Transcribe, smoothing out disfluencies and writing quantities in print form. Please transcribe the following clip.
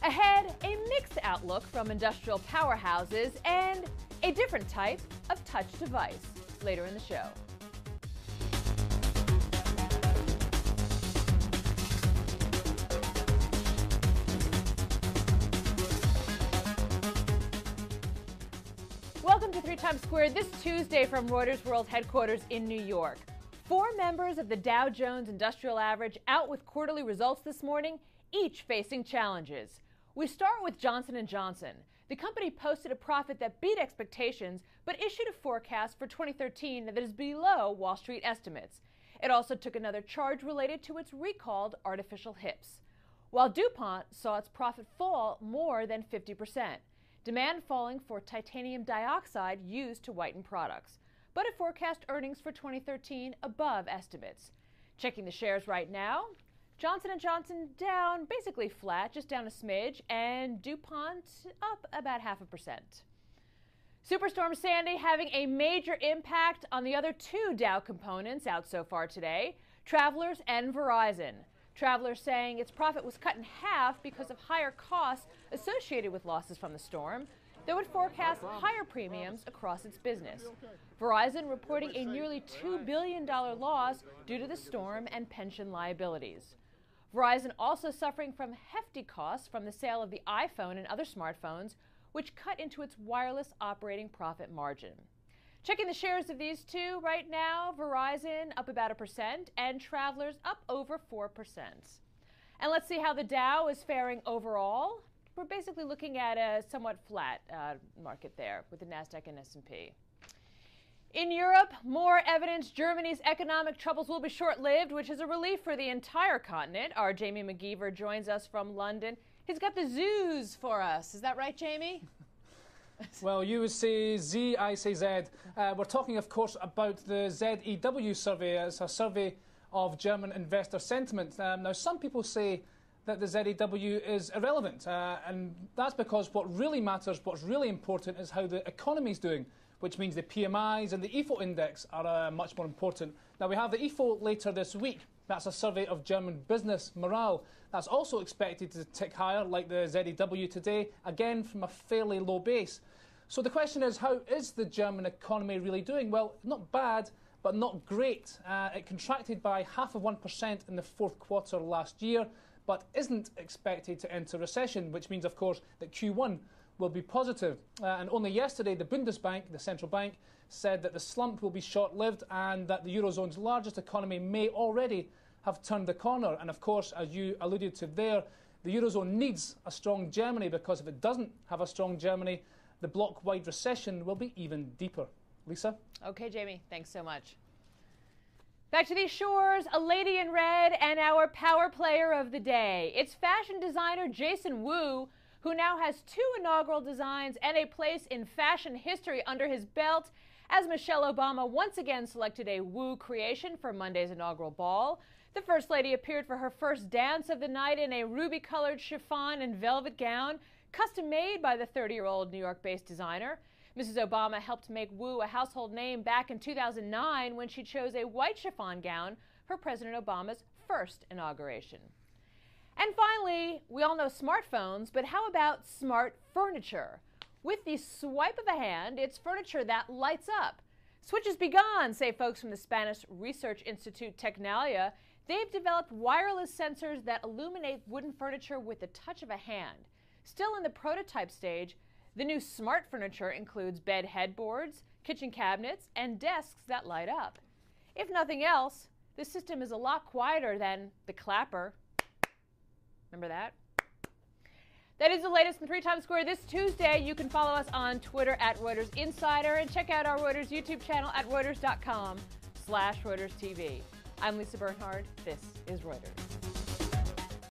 Ahead, a mixed outlook from industrial powerhouses and a different type of touch device later in the show. Welcome to 3 Times Squared this Tuesday from Reuters World Headquarters in New York. 4 members of the Dow Jones Industrial Average out with quarterly results this morning, each facing challenges. We start with Johnson & Johnson. The company posted a profit that beat expectations, but issued a forecast for 2013 that is below Wall Street estimates. It also took another charge related to its recalled artificial hips. While DuPont saw its profit fall more than 50%. Demand falling for titanium dioxide used to whiten products, but it forecast earnings for 2013 above estimates. Checking the shares right now, Johnson & Johnson down basically flat, just down a smidge, and DuPont up about 0.5%. Superstorm Sandy having a major impact on the other 2 Dow Components out so far today, Travelers and Verizon. Travelers saying its profit was cut in half because of higher costs associated with losses from the storm, though it forecasts higher premiums across its business. Verizon reporting a nearly $2 billion loss due to the storm and pension liabilities. Verizon also suffering from hefty costs from the sale of the iPhone and other smartphones, which cut into its wireless operating profit margin. Checking the shares of these 2 right now, Verizon up about 1% and Travelers up over 4%. And let's see how the Dow is faring overall. We're basically looking at a somewhat flat market there with the Nasdaq and S&P. In Europe, more evidence Germany's economic troubles will be short-lived, which is a relief for the entire continent. Our Jamie McGeever joins us from London. He's got the zoos for us. Is that right, Jamie? Well, you say Z, I say Z. We're talking, of course, about the ZEW survey. It's a survey of German investor sentiment. Now, some people say that the ZEW is irrelevant, and that's because what really matters, what's really important, is how the economy is doing, which means the PMIs and the IFO index are much more important. Now, we have the IFO later this week. That's a survey of German business morale. That's also expected to tick higher, like the ZEW today, again from a fairly low base. So the question is, how is the German economy really doing? Well, not bad, but not great. It contracted by 0.5% in the 4th quarter last year, but isn't expected to enter recession, which means, of course, that Q1 will be positive. And only yesterday, the Bundesbank, the central bank, said that the slump will be short-lived and that the Eurozone's largest economy may already have turned the corner. And of course, as you alluded to there, the Eurozone needs a strong Germany, because if it doesn't have a strong Germany, the bloc-wide recession will be even deeper. Lisa? Okay, Jamie, thanks so much. Back to these shores, a lady in red and our power player of the day. It's fashion designer Jason Wu, who now has 2 inaugural designs and a place in fashion history under his belt, as Michelle Obama once again selected a Wu creation for Monday's inaugural ball. The First Lady appeared for her first dance of the night in a ruby-colored chiffon and velvet gown, custom-made by the 30-year-old New York-based designer. Mrs. Obama helped make Wu a household name back in 2009 when she chose a white chiffon gown for President Obama's first inauguration. And finally, we all know smartphones, but how about smart furniture? With the swipe of a hand, it's furniture that lights up. Switches be gone, say folks from the Spanish research institute Tecnalia. They've developed wireless sensors that illuminate wooden furniture with the touch of a hand. Still in the prototype stage, the new smart furniture includes bed headboards, kitchen cabinets, and desks that light up. If nothing else, this system is a lot quieter than the clapper. Remember that? That is the latest in 3 Times Squared this Tuesday. You can follow us on Twitter at Reuters Insider and check out our Reuters YouTube channel at Reuters.com/ReutersTV. I'm Lisa Bernhard. This is Reuters.